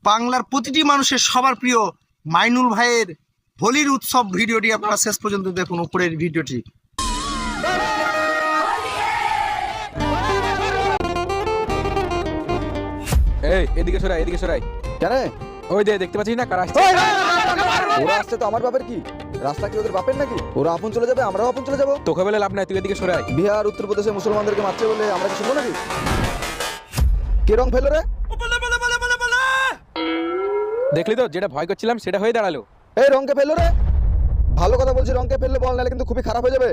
বাংলার প্রতিটি মানুষের সবার প্রিয় মাইনুল ভাইয়ের হোলির উৎসব ভিডিওটি আপনারা শেষ পর্যন্ত দেখুন। উপরের ভিডিওটি এই এদিকে সরাই, এদিকে সরাই। কেন? ওই যে দেখতে পাচ্ছিস না কারা আসছে? ওরা আসছে তো আমার বাপের কি? রাস্তা কি ওদের বাপের নাকি? ওরা আপন চলে যাবে, আমরাও আপন চলে যাবো। তোকে বলে লাভ নাই, তুই এদিকে সরাই। বিহার উত্তরপ্রদেশে মুসলমানদেরকে মারছে বলে আমরা কি শুনবো নাকি? কে রং ফেলো রে? দেখলি তো, যেটা ভয় করছিলাম সেটা হয়ে দাঁড়ালো। এই রংকে ফেলো রে। ভালো কথা বলছি, রংকে ফেললে বল, নাহলে কিন্তু খুবই খারাপ হয়ে যাবে।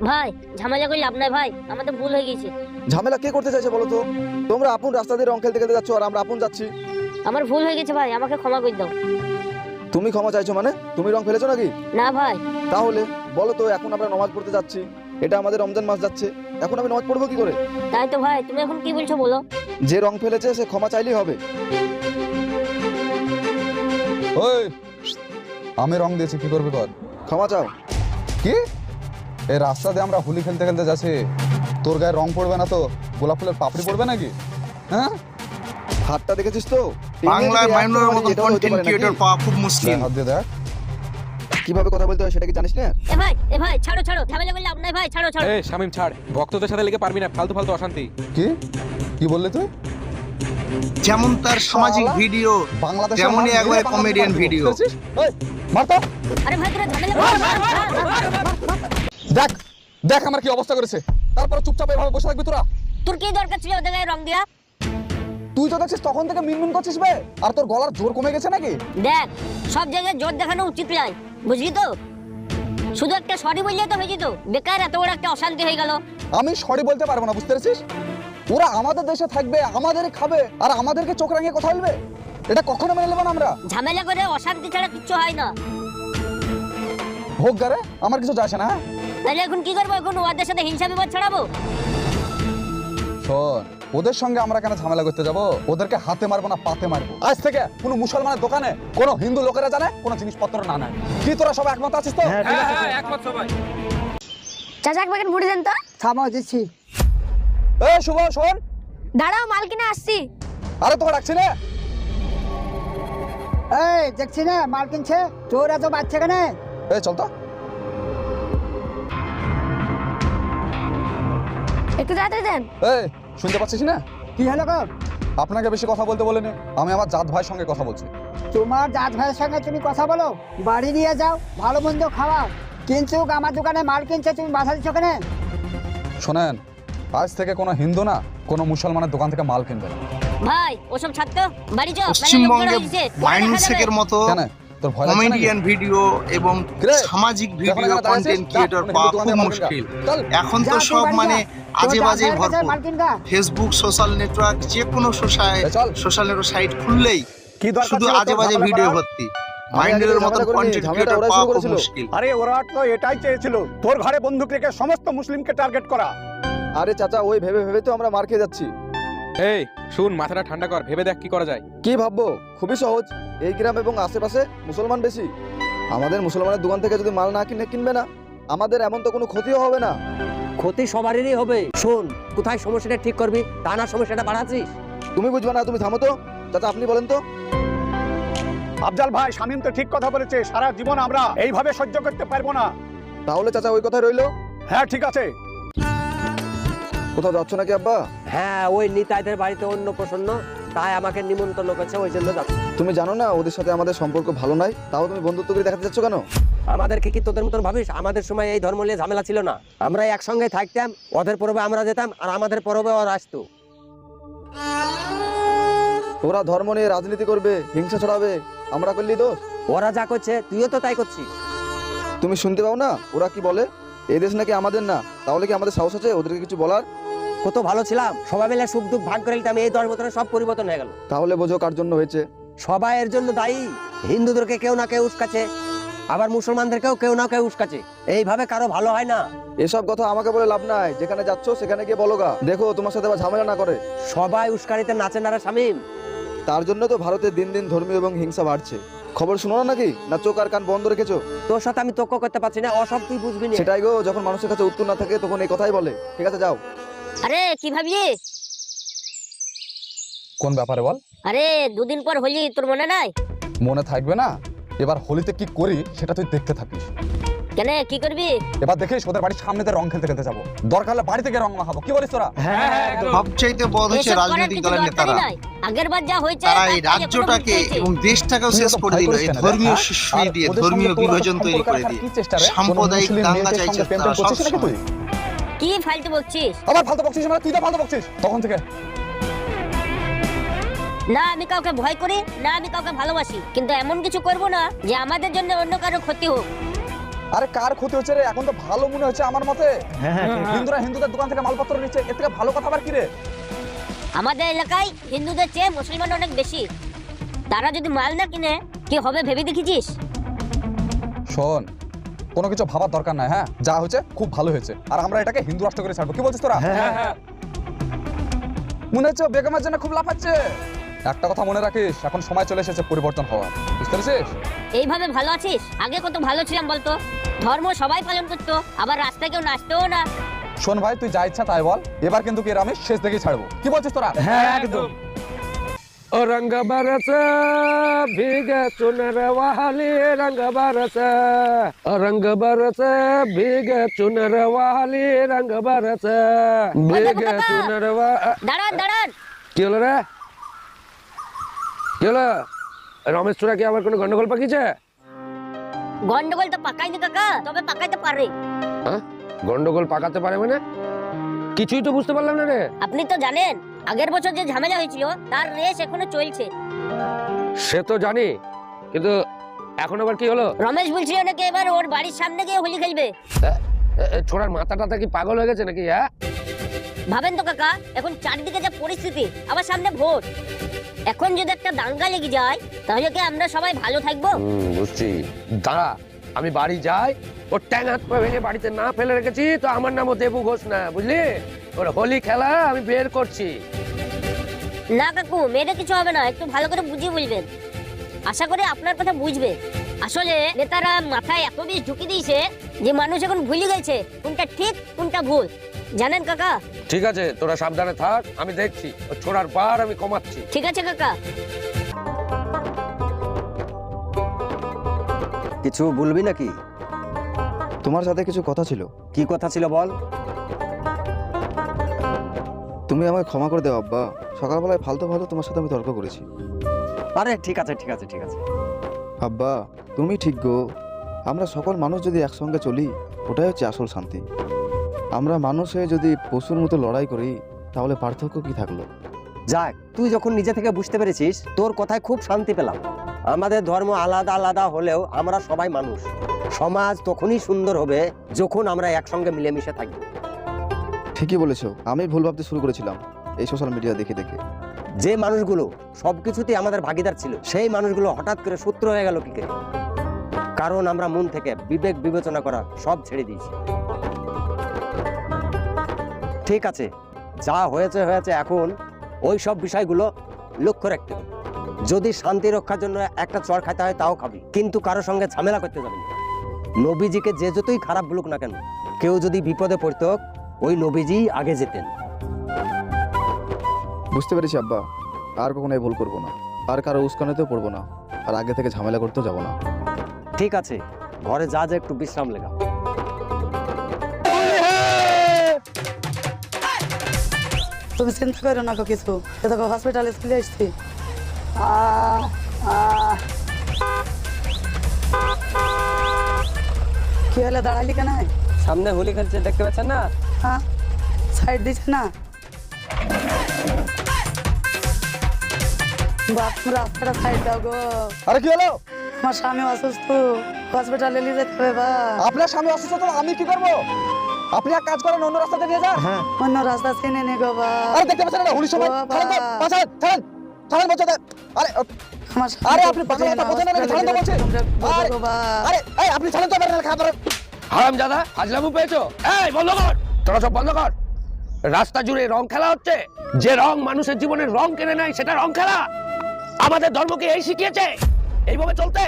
ভাই ঝামেলা করে লাভ নাই ভাই, আমাদের ভুল হয়ে গেছে। ঝামেলা কে করতে চাইছে বলো তো? তোমরা আপন রাস্তা দিয়ে রং খেলতে খেলতে যাচ্ছ আর আমরা আপন যাচ্ছি। আমার ভুল হয়ে গেছে ভাই, আমাকে ক্ষমা করে দাও। তুমি ক্ষমা চাইছো মানে? তুমি রং ফেলেছো নাকি? না ভাই। তাহলে বলো তো, এখন আমরা নামাজ পড়তে যাচ্ছি, এটা আমাদের রমজান মাস যাচ্ছে, এখন আমি নামাজ পড়বো কি করে? তাই তো ভাই, তুমি এখন কি বলছো বলো? যে রং ফেলেছে সে ক্ষমা চাইলেই হবে। ওই আমি রং দিয়েছি, কি করবে কর, ক্ষমা চাও। কি এই রাস্তা দিয়ে আমরা হোলি খেলতে খেলতে যাচ্ছি, তোর গায়ে রং পড়বে না তো গোলাপ ফুলের পাপড়ি পড়বে নাকি? হ্যাঁ, হাতটা দেখেছিস তো? বাংলায় মাইনুলের মতো কন্টেন্ট ক্রিয়েটর পাওয়া খুব মুশকিল। হাত দিয়ে দেখ কিভাবে কথা বলতে হয় সেটা কি জানিস না? এ ভাই ছাড়ো ছাড়ো, ঝামেলা করে লাভ নাই ভাই, ছাড়ো ছাড়ো। এই শামিম ছাড়, ভক্তদের সাথে লেগে পারবি না, ফালতু ফালতু অশান্তি। কি কি বললি তুই? যেমন তার সামাজিক ভিডিও, বাংলাদেশের তেমনই মানুষ একবারে বাংলাদেশের কমেডিয়ান মানুষ ভিডিও। বুঝতে পেরেছিস? এই, মার তো। আরে ভাই তোরা ঝামেলা দেখ দেখ আমার কি অবস্থা করেছে, তারপর চুপচাপ এভাবে বসে থাকবি তোরা? তোর কি দরকার ছিল ওদের গায়ে রং দিয়া? তুই তো দেখছিস তখন থেকে মিনমিন করছিস বে, আর তোর গলার জোর কমে গেছে নাকি? দেখ, সব জায়গায় জোর দেখানো উচিত নয়, বুঝলি তো? শুধু একটা সরি বললেই তো হয়ে যেত, বেকার এত বড় একটা অশান্তি হয়ে গেল। আমি সরি বলতে পারবো না, বুঝতে পেরেছিস? ওরা আমাদের দেশে থাকবে, আমাদের খাবে, আর আমাদেরকে চোখ রাঙিয়ে কথা বলবে, এটা কখনো মেনে নেব না আমরা। ঝামেলা করে অশান্তি ছাড়া কিচ্ছু হয় না। হোক গারে, আমার কিছু যায় আসে না। তাহলে এখন কি করবো? এখন ওদের সাথে হিংসা বিবাদ ছড়াবো? শোন, ওদের সঙ্গে আমরা কেন ঝামেলা করতে যাব? ওদেরকে হাতে মারবো না, পাতে মারবো। আজ থেকে কোনো মুসলমানের দোকানে কোনো হিন্দু লোকেরা জানে কোনো জিনিসপত্র না নেয়। কি তোরা সবাই একমত আছিস তো? একমত সবাই। চাচা এক প্যাকেট মুড়ি দেন তো। থামাও দিচ্ছি। এই শুভ, শোন। দাঁড়াও, মাল কিনে আসছি। আরে তোকে ডাকছি না। এই দেখছি না মাল কিনছে, তোর এত বাচ্চা কেন? এই চল তো। একটু তাড়াতাড়ি দেন। এই শুনতে পাচ্ছিস না? কি হলো গো? আপনাকে বেশি কথা বলতে বলেনি, আমি আমার জাত ভাইয়ের সঙ্গে কথা বলছি। তোমার জাত ভাইয়ের সঙ্গে তুমি কথা বলো, বাড়ি নিয়ে যাও, ভালো মন্দ খাওয়াও, কিন্তু আমার দোকানে মাল কিনছে তুমি বাধা দিচ্ছ কেন? শোনেন, আজ থেকে কোনো হিন্দু না কোনো মুসলমানের দোকান থেকে মাল কিনবে না। ভাই ওসব ছাড়তো, বাড়ি যাও। পশ্চিমবঙ্গে মাইনুল শেখের মতো কেন তোর ভয় লাগছে নাকি? কমেডিয়ান ভিডিও এবং কিরে, সামাজিক ভিডিও এখানে দাঁড়িয়ে কন্টেন্ট আছিস? ক্রিয়েটর যা, পাওয়া দোকানে খুব মাল মুশকিল। কিনগা। চল। এখন তো যা, তুই সব বাড়ি মানে যা। তোর আজে জাত বাজে ভাইয়ের কাছে ভরপুর। মাল কিনগা। ফেসবুক, সোশ্যাল নেটওয়ার্ক, যে কোনো চল। সোশ্যাল নেটওয়ার্ক সাইট খুললেই কি দরকার শুধু ছিল তোর আজে বাজে ঝামেলা ভিডিও করার? ভর্তি। মাইনুলের মতো ঝামেলা করিনি, কন্টেন্ট ঝামেলাটা ক্রিয়েটর ওরাই পাওয়া শুরু খুব করেছিল। মুশকিল। আরে ওরা তো এটাই চেয়েছিল, তোর ঘরে বন্দুক রেখে সমস্ত মুসলিমকে টার্গেট করা। আরে চাচা, ওই ভেবে ভেবে তো আমরা মার খেয়ে যাচ্ছি। এই শুন, মাথাটা ঠান্ডা কর, ভেবে দেখ কি করা যায়। কি ভাববো? খুবই সহজ। এই গ্রাম এবং আশেপাশে মুসলমান বেশি, আমাদের মুসলমানের দোকান থেকে যদি মাল না কিনবে না, আমাদের এমন তো কোনো ক্ষতিও হবে না। ক্ষতি সবারই হবে। শোন, কোথায় সমস্যাটা ঠিক করবি, তা না সমস্যাটা বাড়াচ্ছিস। তুমি বুঝবে না, তুমি থামো তো। চাচা আপনি বলেন তো। আফজাল ভাই, শামীম তো ঠিক কথা বলেছে, সারা জীবন আমরা এইভাবে সহ্য করতে পারবো না। তাহলে চাচা ওই কথাই রইলো। হ্যাঁ ঠিক আছে। কোথাও যাচ্ছ নাকি আব্বা? হ্যাঁ, ওই নিতাইদের বাড়িতে অন্য প্রসন্ন, তাই আমাকে নিমন্ত্রণ করেছে, ওই জন্য যাচ্ছি। তুমি জানো না ওদের সাথে আমাদের সম্পর্ক ভালো নাই, তাও তুমি বন্ধুত্ব করে দেখাতে যাচ্ছ কেন? আমাদেরকে কি তোদের মতন ভাবিস? আমাদের সময় এই ধর্ম নিয়ে ঝামেলা ছিল না, আমরা একসঙ্গে থাকতাম, ওদের পরবে আমরা যেতাম আর আমাদের পরবে ওরা আসতো। ওরা ধর্ম নিয়ে রাজনীতি করবে, হিংসা ছড়াবে, আমরা করলি দোষ? ওরা যা করছে তুইও তো তাই করছিস। তুমি শুনতে পাও না ওরা কি বলে? এই দেশ নাকি আমাদের না, তাহলে কি আমাদের সাহস আছে ওদেরকে কিছু বলার? কত ভালো ছিলাম, সবাই মিলে সুখ দুঃখ ভাগ করে নিতাম, এই 10 বছরে সব পরিবর্তন হয়ে গেল। তাহলে বোঝো কার জন্য হয়েছে। সবাই এর জন্য দায়ী। হিন্দুদেরকে কেউ না কেউ উস্কাচ্ছে, আবার মুসলমানদেরকেও কেউ না কেউ উস্কাচ্ছে, এইভাবে কারো ভালো হয় না। এসব কথা আমাকে বলে লাভ নাই, যেখানে যাচ্ছ সেখানে গিয়ে বলো গা, দেখো তোমার সাথে আবার ঝামেলা না করে। সবাই উস্কানিতে নাচে না রে শামীম। তার জন্য তো ভারতে দিন দিন ধর্মীয় এবং হিংসা বাড়ছে। খবর শোনো না নাকি? না চোখ আর কান বন্ধ রেখেছো? তোর সাথে আমি তর্ক করতে পারছি না, অসব তুই বুঝবি না। সেটাই গো, যখন মানুষের কাছে উত্তর না থাকে তখন এই কথাই বলে। ঠিক আছে যাও। আরে কি ভাবলি? কোন ব্যাপারে বল? আরে দুদিন পর হোলি, তোর মনে নাই? মনে থাকবে না? এবার হোলিতে কি করি সেটা তুই দেখতে থাকিস। কেন, কি করবি? এবার দেখিস ওদের বাড়ির সামনেতে রং খেলতে খেলতে যাবো, দরকার হলে বাড়ি থেকে রং মাখাবো। কি বলিস তোরা? সবচাইতে বড় হচ্ছে এসব করার রাজনৈতিক কিছু দলের দরকারই নেতারা। নাই। আগের বার যা হয়েছে তারা এই তার থেকে কোনো রাজ্যটাকে হয়েছে। এবং দেশটাকেও শেষ করে দিল, এই ধর্মীয় শিশুই দিয়ে, ধর্মীয় বিভাজন তৈরি করে দিয়ে, সাম্প্রদায়িক দাঙ্গা চাইছে তারা সবসময়। কি ফালতু বকছিস? আবার ফালতু বকছিস মানে? তুই তো ফালতু বকছিস তখন থেকে। না আমি কাউকে ভয় করি না, আমি কাউকে ভালোবাসি, কিন্তু এমন কিছু করব না যে আমাদের জন্য অন্য কারো ক্ষতি হোক। আরে কার ক্ষতি হচ্ছে রে? এখন তো ভালো মনে হচ্ছে আমার মতে। হিন্দুরা হিন্দুদের দোকান থেকে মালপত্র নিচ্ছে, এর থেকে ভালো কথা আবার কি রে? আমাদের এলাকায় হিন্দুদের চেয়ে মুসলমান অনেক বেশি। তারা যদি মাল না কিনে কি হবে ভেবে দেখেছিস? শোন, কোনো কিছু ভাবার দরকার নাই। হ্যাঁ, যা হয়েছে খুব ভালো হয়েছে, আর আমরা এটাকে হিন্দু রাষ্ট্র করে ছাড়বো। কি বলছিস তোরা? মনে হচ্ছে বেগমের জন্য খুব লাফাচ্ছে। একটা কথা মনে রাখিস, এখন সময় চলে এসেছে পরিবর্তন হওয়ার, বুঝতে পেরেছিস? এইভাবে ভালো আছিস? আগে কত ভালো ছিলাম বলতো। ধর্ম সবাই পালন করতো, আবার রাস্তায় কেউ নাচতেও না। শোন ভাই, তুই যা ইচ্ছা তাই বল, এবার কিন্তু কি আমি শেষ দেখেই ছাড়বো। কি বলছিস তোরা? হ্যাঁ একদম। ও রঙ্গ বরসে ভीगे चुनर वाली, रंग बरसे ओ रंग बरसे भीगे चुनर वाली, रंग बरसे भीगे चुनर দাঁড়ান দাঁড়ান। কি হলো রে? কি হলো? রমেশ চূড়া কি আবার কোনো গন্ডগোল পাকিয়েছে? গন্ডগোল তো পাকাইনি কাকা, তবে পাকাইতে পারে। হ্যাঁ, গন্ডগোল পাকাতে পারে মানে? কিছুই তো বুঝতে পারলাম না রে। আপনি তো জানেন আগের বছর যে ঝামেলা হয়েছিল তার রেস এখনো চলছে। সে তো জানি, কিন্তু এখন আবার কি হলো? রমেশ বলছিল নাকি এবার ওর বাড়ির সামনে গিয়ে হোলি খেলবে। ছোড়ার মাথা টাথা কি পাগল হয়ে গেছে নাকি? হ্যাঁ, ভাবেন তো কাকা, এখন চারদিকে যা পরিস্থিতি, আবার সামনে ভোট, এখন যদি একটা দাঙ্গা লেগে যায় তাহলে কি আমরা সবাই ভালো থাকবো? বুঝছি। দাঁড়া, আমি বাড়ি যাই, ওর ট্যাং হাত পা ভেঙে বাড়িতে না ফেলে রেখেছি তো আমার নামও দেবু ঘোষ না, বুঝলি? ওর হোলি খেলা আমি বের করছি। না কাকু, মেয়েটা কিছু হবে না, একটু ভালো করে বুঝিয়ে বলবেন। আশা করি আপনার কথা বুঝবে। আসলে নেতারা মাথায় এত বেশ ঢুকিয়ে দিয়েছে যে মানুষ এখন ভুলে গেছে কোনটা ঠিক কোনটা ভুল, জানেন কাকা? ঠিক আছে, তোরা সাবধানে থাক, আমি দেখছি ও ছোড়ার বার আমি কমাচ্ছি। ঠিক আছে কাকা। কিছু বলবি নাকি? তোমার সাথে কিছু কথা ছিল। কি কথা ছিল বল? তুমি আমাকে ক্ষমা করে দাও আব্বা, সকালবেলায় ফালতু ফালতু তোমার সাথে আমি তর্ক করেছি। আরে ঠিক আছে ঠিক আছে ঠিক আছে। আব্বা তুমি ঠিক গো, আমরা সকল মানুষ যদি একসঙ্গে চলি ওটাই হচ্ছে আসল শান্তি। আমরা মানুষ হয়ে যদি পশুর মতো লড়াই করি তাহলে পার্থক্য কি থাকলো? যাক, তুই যখন নিজে থেকে বুঝতে পেরেছিস, তোর কথায় খুব শান্তি পেলাম। আমাদের ধর্ম আলাদা আলাদা হলেও আমরা সবাই মানুষ। সমাজ তখনই সুন্দর হবে যখন আমরা একসঙ্গে মিলেমিশে থাকবো। ঠিকই বলেছো, আমি ভুল ভাবতে শুরু করেছিলাম এই সোশ্যাল মিডিয়া দেখে দেখে। যে মানুষগুলো সবকিছুতেই আমাদের ভাগিদার ছিল, সেই মানুষগুলো হঠাৎ করে শত্রু হয়ে গেল কি করে? কারণ আমরা মন থেকে বিবেক বিবেচনা করা সব ছেড়ে দিয়েছি। ঠিক আছে, যা হয়েছে হয়েছে, এখন ওই সব বিষয়গুলো লক্ষ্য রাখতে হবে। যদি শান্তি রক্ষার জন্য একটা চড় খাইতে হয় তাও খাবি, কিন্তু কারো সঙ্গে ঝামেলা করতে যাবি না। নবীজিকে যে যতই খারাপ বলুক না কেন, কেউ যদি বিপদে পড়তো ওই নবীজি আগে যেতেন। বুঝতে পেরেছি আব্বা, আর কখনো এই ভুল করবো না, আর কারো উস্কানিতেও পড়বো না, আর আগে থেকে ঝামেলা করতেও যাবো না। ঠিক আছে, ঘরে যা যা একটু বিশ্রাম লেগা। তুমি চিন্তা করো না কিছু, এ দেখো হসপিটালে চলে এসছি। কি হলো, দাঁড়ালি কেন? সামনে হোলি খেলছে, দেখতে পাচ্ছেন না? হ্যাঁ, সাইড দিচ্ছে না। বাপ, রাস্তাটা সাইড দাও গো। আরে কি হলো? আমার স্বামী অসুস্থ, হসপিটালে নিয়ে যেতে হবে। বা আপনার স্বামী অসুস্থ, তো আমি কি করবো? আপনি এক কাজ করেন, অন্য রাস্তাতে নিয়ে যান। অন্য রাস্তা চিনে নে গো বা। আরে দেখতে পাচ্ছেন না হোলির সময়? ছাড়েন তো, ছাড়েন, ছাড়েন, ছাড়েন বলছে। আরে আমার আরে আপনি পাগল কথা বোঝেন না, ছাড়েন তো বলছে। আরে এই আপনি ছাড়েন তো, আপনার খাবার। হারামজাদা, আজলামু পেয়েছো? এই বন্ধ কর, তোরা সব বন্ধ কর। রাস্তা জুড়ে রং খেলা হচ্ছে। যে রং মানুষের জীবনের রং কেড়ে নেয় সেটা রং খেলা। আমাদের ধর্মকে এই শিখিয়েছে এইভাবে চলতে।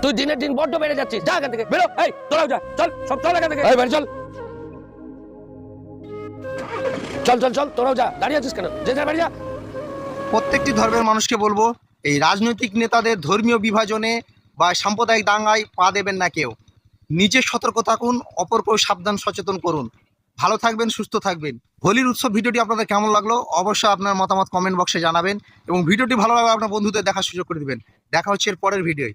তুই দিনের দিন বড্ড বেড়ে যাচ্ছিস, যা এখান থেকে বেরো। এই তোরাও যা, চল সব চল এখান থেকে। এই বের চল, চল চল চল, তোরাও যা। দাঁড়িয়ে আছিস কেন? যে যা বেরিয়ে যা। প্রত্যেকটি ধর্মের মানুষকে বলবো, এই রাজনৈতিক নেতাদের ধর্মীয় বিভাজনে বা সাম্প্রদায়িক দাঙ্গায় পা দেবেন না কেউ। নিজে সতর্ক থাকুন, অপরকেও সাবধান সচেতন করুন। ভালো থাকবেন, সুস্থ থাকবেন। হোলির উৎসব ভিডিওটি আপনাদের কেমন লাগলো অবশ্যই আপনার মতামত কমেন্ট বক্সে জানাবেন, এবং ভিডিওটি ভালো লাগলে আপনার বন্ধুদের দেখার সুযোগ করে দিবেন। দেখা হচ্ছে এর পরের ভিডিওয়।